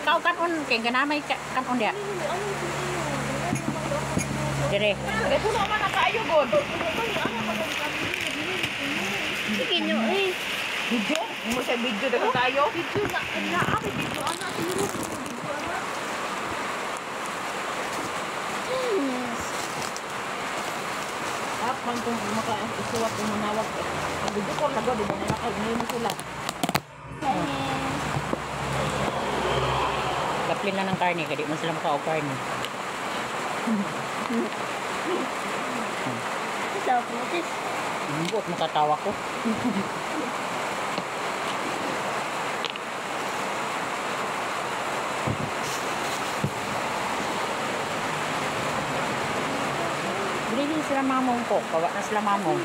ikaw kanon kay ganamay kanon dia. Dire. Ito naman nakaayo god. Sige nyo eh. Video? Mo sa video daw tayo. Video na ako video ana tiro. Man kung maka-isuwat kung manawag. Ang video ko na god, di ba na nakainin mo sila. Kaplin na ng karne kadi man sila makaog karne. Ito putis. Buot makatawa ko. Dili sila mamong ko, kawa na sila mamong.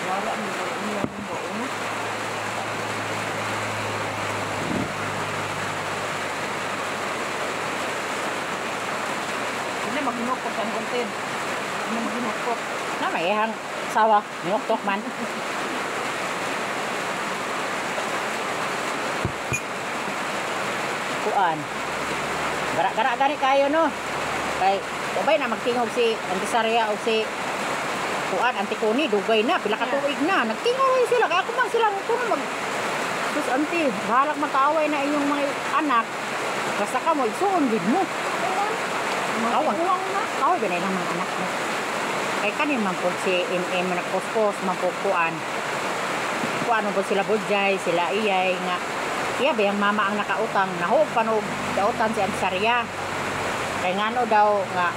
Wala mo niya mo una. Ini maginukot kan konten. Ini maginukot. Na may ihang sawa, minuktok man. Kuan. Gara-gara gani kayo no. Kay ubay na magtingog si Antisaria o si Kuan Antikuni dugay na pila ka tuig na. Nagtingog sila kay ako man sila kuno mag sus anti, halak makaaway na inyong mga anak. Basta ka mo isuon gid mo. Awang na. Away ganay lang mga anak mo. Kay kanin man po si MM na kuskos man po kuan. Kuan mo sila budjay, sila iyay nga iya ba yung mama ang nakautang nahog panog dautan si Ansaria kay ngano daw nga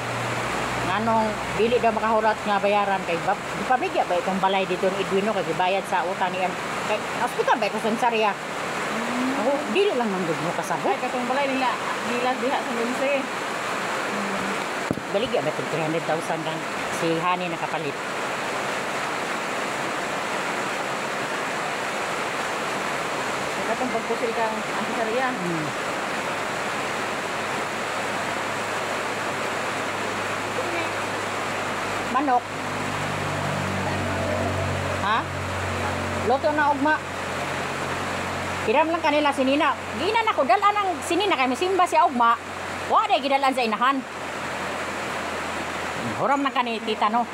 nganong dili daw makahurat nga bayaran kay pabigya ba itong balay dito ni Edwino kay bayad sa utang ni kay hospital ba ito sa Ansaria dili lang nang mo kasabot Ay katong balay nila diha sa Lunse. baligya ba itong 300,000 kang si Hani nakapalit. Katong pagpusil kang Antisaria. Manok. Ha? Loto na ugma. Kiram lang kanila sinina. Ginan ako dalan ang sinina kay misimba si ugma. Wa day gidalan sa inahan. Huram na kani tita no.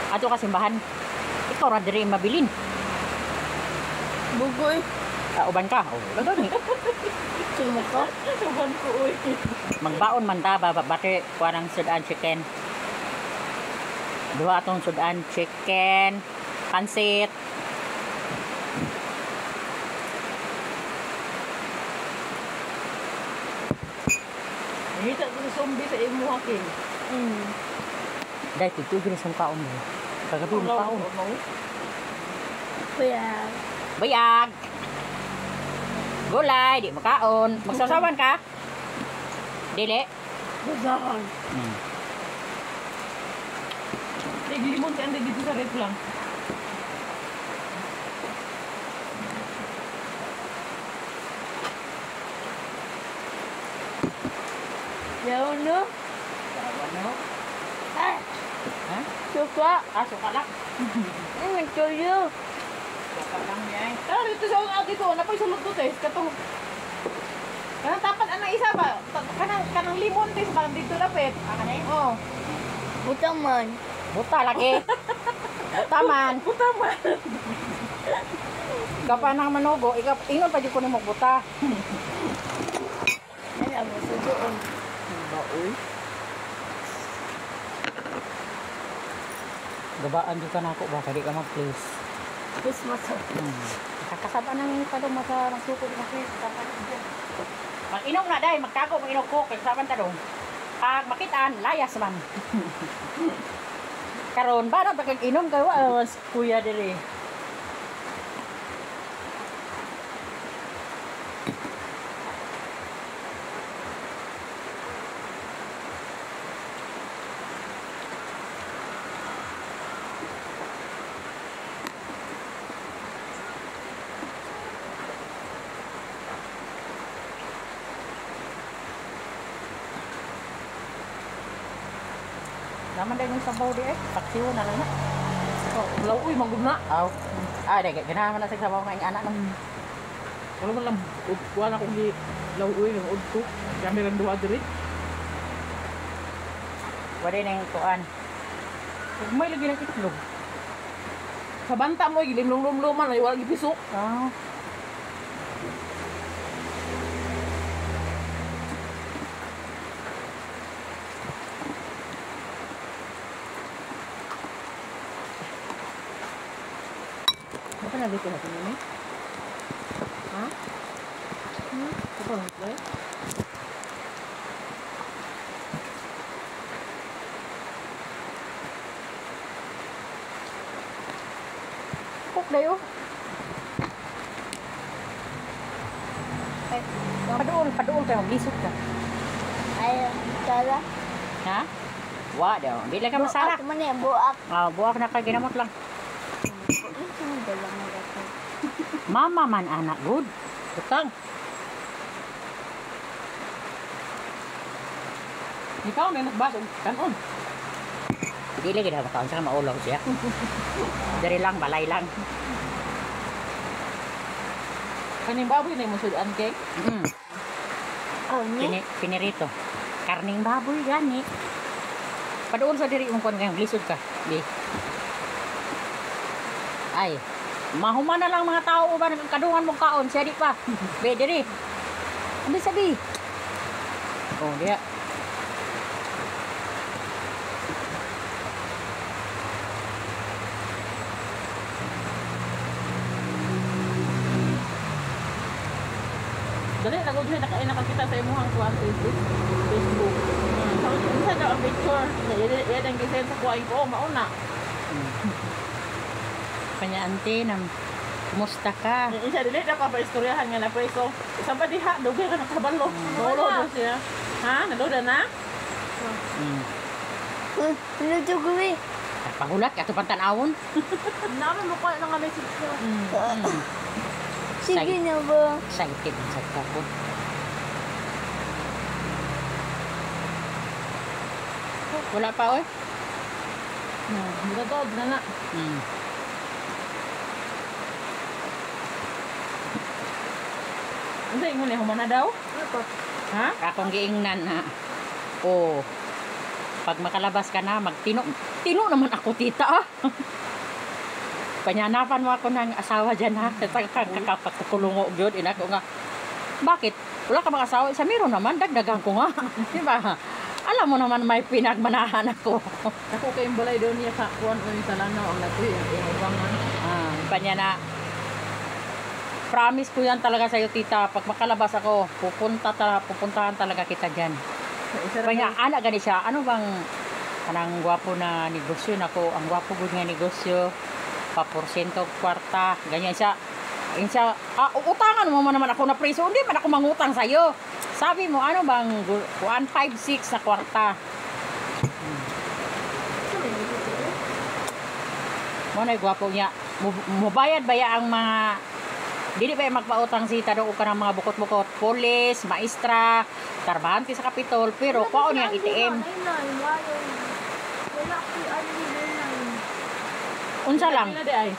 Ato ka simbahan. Ikaw ra diri mabilin. Bugoy. Uban ka. Oh, lado ni. Sumo ko. Suban ko uy. Magbaon man ta bate kuanang sudan chicken. Duha atong sudan chicken, pansit. Hita ko sa zombie sa imo hakin. Dai tugin sa kaon mo. Kagabi mo kaon. Kuya. Bayag. Gulay, di makaon. Magsasawan ka? Dili. Bugahan. Limon si Ande dito sa rep lang. Yaw no. Ano? Ah. Ha? Suka. Suka lang. Nagtuyo. Suka lang yan. Tara dito sa dito, napoy sulod to tes katong kanang tapat anang isa ba? Kanang limon tes bang dito lapit. Kanay? Oh. Butang man. Buta lagi. Buta man. Puta man. Kapan ng manugo, ingon pa di ko ni mo buta. Ay, amo sa doon. Baoy. Gabaan di ka na ako ba? Kadi ka mag-place. Christmas. Kakasaba ng talong masa nagsuko di mag-place. Mag-inom na day, magtago mag-inom ko. Kasaban talong. Pag makitaan, layas man. Karon ba na pagkag-inom kayo? Kuya diri. Naman din yung sabaw di eh. Paksiw na lang na. Oh, uy, magud na. Aw. Ah, dahil ganahan man na sa sabaw ng anak ng Wala man lang, wala akong di lauoy ng ud ko. Kami lang duwa diri. wala na yung tuan. Ug may lagi ng itlog. Sa banta mo, gilimlum-lumluman, ay wala gipisok. Oh. Apa na dito natin yun eh? Ha? Apa na dito eh? Cook dayo. Ay, Paduol kayo, lisod ka. ay, tara. Ha? Wa daw, di lang ka masarap. Buak man eh, buak. Ah, buwak na ka ginamot lang. Ang dalang mo ako. Mama man anak good. Tutang. Ikaw na nagbasog, kanon. Di lagi na makaon sa maulaw siya. Dari lang, balay lang. Kaning baboy na yung masudan kay. Mm. Oh, ni? Pinirito. Karning baboy gani. Paduol sa diri mo kon kayong lisod ka. Di. Ay, mahuman na lang mga tao ba nagkadungan mo kaon siya di pa. Be diri. Ano sabi? Oh, dia. Dali, nagod siya nakakita sa imuhang kuwan Facebook. Isa daw ang picture. Yan ang gisend sa kuwain ko, mauna. Kanya ante nam kumusta ka? Isa dili na pa istoryahan nga na preso. Isa pa diha, dugay ka nakabalo. Nolo daw siya. Ha? Naluda na? Mm. Ano to gawin? Pagulat ka to pantanawon. Naman mo ko nga message ko. Sige na ba? Excited sa kapot. Wala pa oy. Dito to, na na. Mm. Ano yung huli, humana daw? Ha? Akong giingnan na. Oh. Pag makalabas ka na, magtino. Tino naman ako tita ah. Panyanapan mo ako ng asawa dyan ha. Kakapakulungo yun. Ina ko nga. Bakit? Wala ka mga asawa. Sa meron naman, dagdagan ko nga. Diba? Alam mo naman may pinagmanahan ako. Ako kayong balay daw niya sa kuwan o yung talanaw ang natuloy ang iwangan. Panya na. Promise ko yan talaga sa'yo tita. Pag makalabas ako, pupuntahan talaga kita dyan. Panya, anak gani siya. Ano bang anang gwapo na negosyo nako? Ang gwapo gud nga negosyo. Pa-porsyento kwarta. Ganyan siya. Ganyan siya. Utangan mo naman ako na preso. Hindi man ako mangutang sa'yo. Sabi mo, ano bang 156 na kwarta? Mo na gwapo niya. Mubayad ba ya ang mga dili ba magpautang si tado ka ng mga bukot-bukot, polis, maestra, tarbahante sa kapitol, pero kuha niya ATM. Unsa lang? Pila di ay?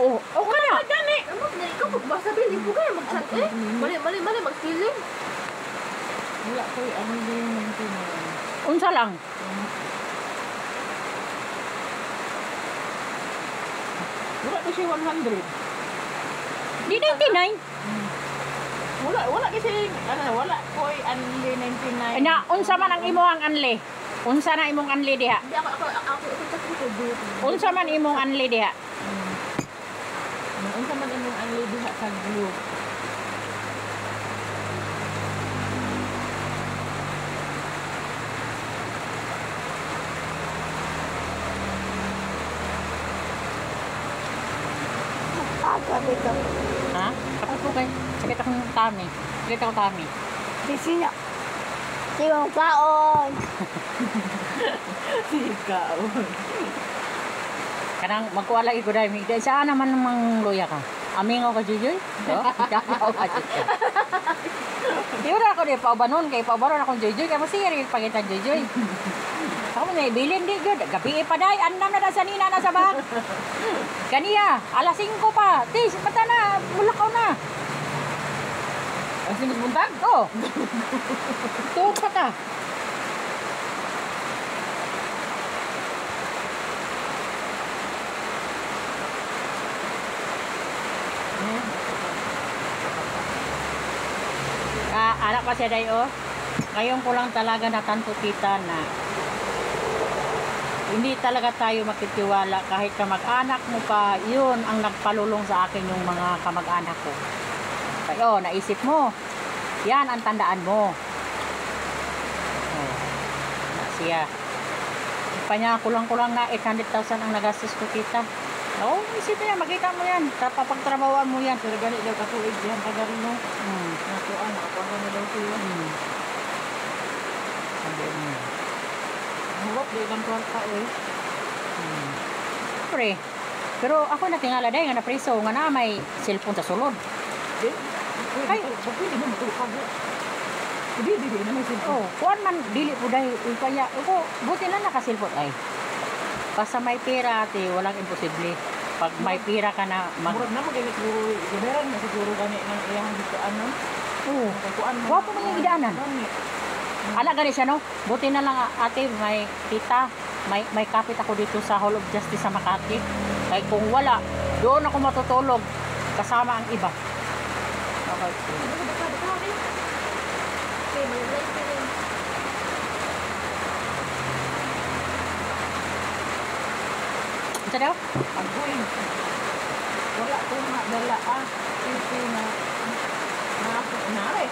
Oh, okay na. Gani! Mali, magsiling. Wala ko ano din yung tinuan. Unsa lang? Wala ko siya 100. Di 99. Wala kasi wala ko ay unli 99. Na unsa man ang imong anli? Unsa na imong anli diha? Hindi ako Unsa man imong anli diha? Unsa man imong unli diha sa group? Sabi ko. Ha? Kapag ko kay sakit akong tummy. Sakit ako tummy. Sisina. Tingong kaon. Ikaw. Kanang magkuwala ko dai mi. Saan naman namang luya ka? Amingaw ka Jujoy? Do? Ikaw ka Jujoy. Yun ako di paubanon kay paubanon akong Jujoy kay masiri pagitan Jujoy. Ako Ako may bilin di gud. Gabi pa day, andam na sa nina na sa bag. Kaniya, alas 5 pa. Tis, mata na, mulakaw na. Ang sinus buntag? Oh. Tuod pa ta. Anak pa siya day oh. Ngayon ko lang talaga natanto kita na hindi talaga tayo makitiwala kahit kamag-anak mo pa, yun ang nagpalulong sa akin yung mga kamag-anak ko. Kaya naisip mo, yan ang tandaan mo. Oh, siya. Panya kulang-kulang na 800,000 ang nagastos ko kita. Oo, isipin yan, makita mo yan. Papagtrabawan mo yan. Pero ganit daw katuig diyan kagarin mo. Natuan, nakakuha na daw siya. Huwag, di lang kwarta eh. Pre, pero ako natingala dahil nga na preso nga na may cellphone sa sulod. Ay, pwede mo matulog ka. Hindi na may cellphone. Oh, kuan man dili po dahil kaya ako buti na naka-cellphone ay. Basta may pera ate, walang imposible. Pag may pera ka na Murag na magalit siguro, general na siguro gani ng iyang ditoan no. Oo. Kuan mo. Wapo man yung idaanan. Ala gani siya no. Buti na lang ate may kita, may kapit ako dito sa Hall of Justice sa Makati. Kaya kung wala, doon ako matutulog kasama ang iba. Okay. Ito daw? Agoy. Wala ko nga dala Ito na ako inare.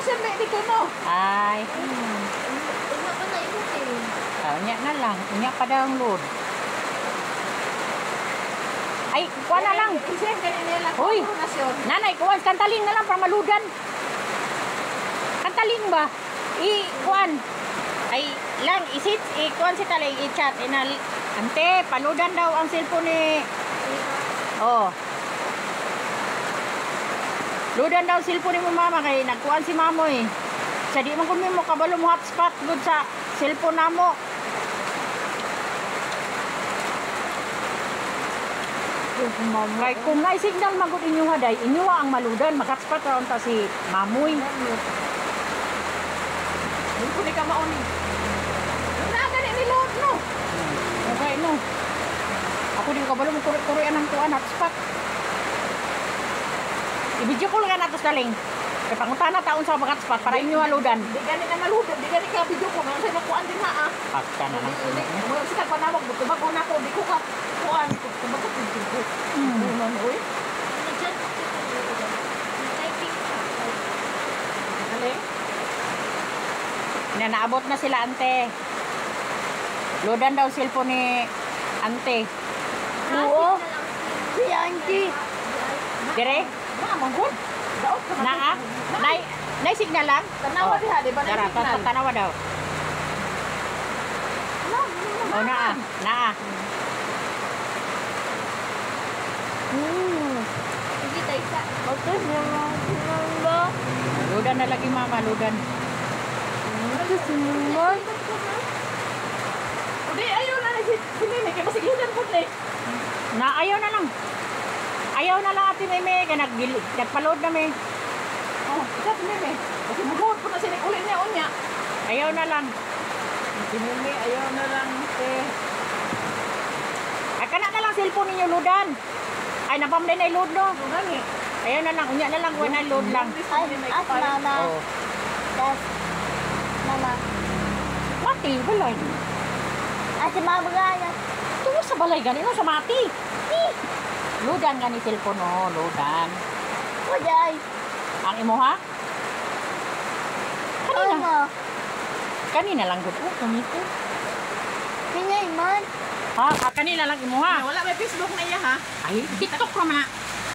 Siya may dito no. Ay. Unya na lang. Unya pa download. Ay, kuha na lang. Isip kanina lang. Uy. Nasyon. Nanay, kuha. Kantaling na lang para maludan. Kantaling ba? Kuhan. Ay, lang. Kuhan si talay. I-chat. Ante, paludan daw ang cellphone ni... Oh. Ludan daw cellphone mo mama kay nagkuan si mamoy. Sa di man kun mo kabalo mo hotspot gud sa cellphone namo. Kay kung may signal magud inyo haday, inyo ang maludan mag-hotspot ra unta si mamoy. Hindi ko ni ka mauni. Nagani ni load no. Okay no. Ako di ko kabalo mo turi-turian ang kuan hotspot. I-video call ka natos daling. Kaya pangunta na taon sa mga spot para inyo maludan. Di gani na maludan, di gani ka video ko. Ngayon sa'yo nakuhaan din na Pagka na lang. Mula sa panawag, tumago na ko, di ko ka kuhaan. Tumago ko, di ko. Unan, uy. Galing. Naabot na sila ante. Ludan daw cellphone ni ante. Oo. Si Auntie. Dire? Manggod. Daot ka Naa? Nay signal lang? Tanawa diha, di ba? Dara, tanawa daw. Oh, naa. Sige tayo sa. Okay, sinumba. Ludan na lagi mama, ludan. Okay, sinumba. Hindi, ayaw na si Mimi. Kaya masigludan po na Ayaw na lang. Ayaw na lang ate Meme, kaya nagpaload na may. Oh, isa si Mimi. Kasi bubuhod po na siya ulit niya, unya. Ayaw na lang. Si Mimi, ayaw na lang. Ay, kana na lang cellphone ninyo ludan. Ay, napamday na i-load no. Nani? Ayaw na lang, unya na lang, when I load lang. Ay, at mama. Oh. Das. Mama. Mati, balay. At si mama gaya. Ito sa balay gani, no, sa mati. Ludan gani cellphone no, ludan. Kuday. Ang imo ha? Kanina. Ano? Kanina lang gud. Oh, kamito. Kanya man. Ha, kanina lang imo ha. Wala may Facebook na iya ha. Ay, TikTok ra man.